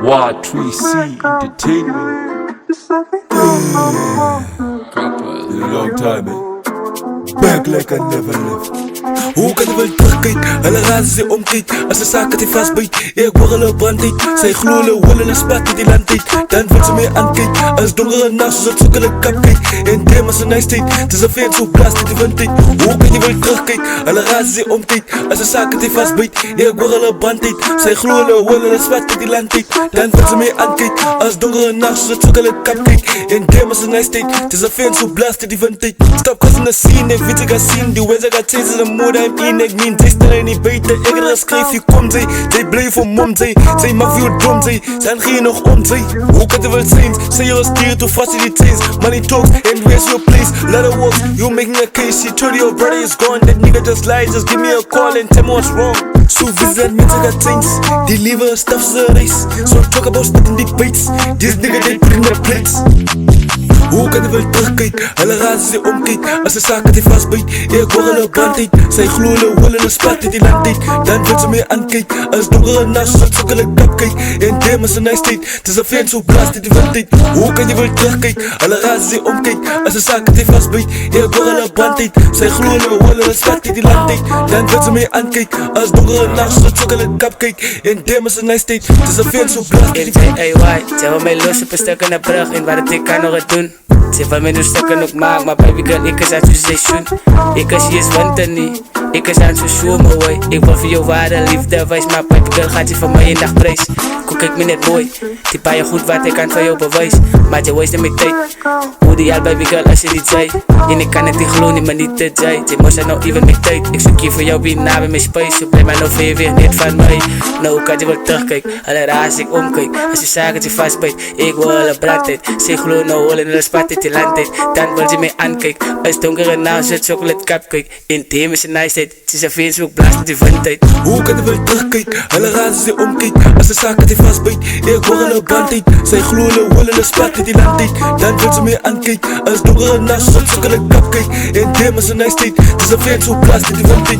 Y3C Entertainment. Been a long time, man. Back like I never left. Hoe kan je wel terugkijken? Hulle razen ze omkijkt. Als ze zaken die vastbijt. Ik word hulle brandheid. Zij gloeien willen een spat in die landheid. Dan wil ze mij aankijken. Als donkere nacht zoals het zoeken een kap kijkt. En dem als een nice tijd. Het is een veel zo blast in die windtijd. Hoe kan je wel terugkijken? Hulle razen ze omkijkt. Als ze zaken die vastbijt. Ik word hulle brandheid. Zij gloeien willen een spat in die landheid. Dan wil ze mij aankijken. Als donkere nacht zoals het zoeken een kap kijkt. En dem als een nice tijd. Het is een veel zo blast in die windtijd. Stop causing the scene. Ik weet ik ga zien. Die wezen gaat change in de moeder. In ik meen, zij stellen niet beter. Ik ga schrijf, je komt zij. Zij blijven voor mom, zij mag veel dom, zij zijn geen nog om, zij. Hoe kan het wel zijn? Say you're a steer to facilities. Money talks, and where's your place? Let it walk, you making a case. You told your brother is gone. That nigga just lies, just give me a call and tell me what's wrong. So visit me to got things. Deliver stuff's a race. So talk about spitting the baits. This nigga they put in the plates. Hoe kan je wel terugkijken? Hulle razen ze omkijken. Als ze zaken die vastbijt. Ik hoor hulle brandheid. Zij gloeien willen een spat in die landheid. Dan wil ze mij aankijken. Als donkere nacht zoals het zoeken een kap kijkt. En dem is een nice tijd. Het is een fan zo blast in die windtijd. Hoe kan je wel terugkijken? Hulle razen ze omkijken. Als ze zaken die vastbijt. Ik hoor hulle brandheid. Zij gloeien willen een spat in die landheid. Dan wil ze mij aankijken. Als donkere nacht zoals het zoeken een kap kijkt. En dem is een nice tijd. Het is een fan zo blast in die windtijd. Zij wil mij los op een stuk in de brug. En waar het ik kan nog het doen. Ze wil mij nu stukken ook maken, maar baby girl, ik is aan zo'n seizoen. Ik is hier winter niet, ik is aan zo'n zomer, boy. Ik wil voor jou ware liefde wijs, maar baby girl gaat je van mij in dagprijs. Kijk me net mooi, die paar je goed wat ik kan van jou bewijs. Maar je waste mijn tijd, hoe die al baby girl als je niet zei. En ik kan het niet geloven, maar niet te zei. Je moest er nou even mijn tijd, ik zoek hier voor jou wie na bij mijn space. Je blijft maar nou veel weer niet van mij. Nou kan je wel terugkijken, alle raas ik omkijk. Als je zaken je vastbijt, ik wil alle brandheid. Ze gloeien nou willen in de spat in die landheid. Dan wil je mij aankijken, als donkere naam zit chocolate kap kijk. Intiem is een nice tijd, het is een Facebook blast in die windtijd. Hoe kan je wel terugkijken? Hulle razen ze omkijken. Als ze zaken die vastbijt. Ik hoor hulle brandheid. Zij gloeien willen een spat in die landheid. Dan wil ze mij aankijken. Als donkere nacht zoals het zoeken een kap kijkt. En dem is een nice tijd. Het is een fan zo blast in die windtijd.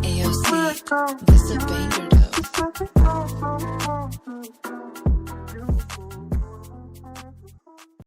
AOC,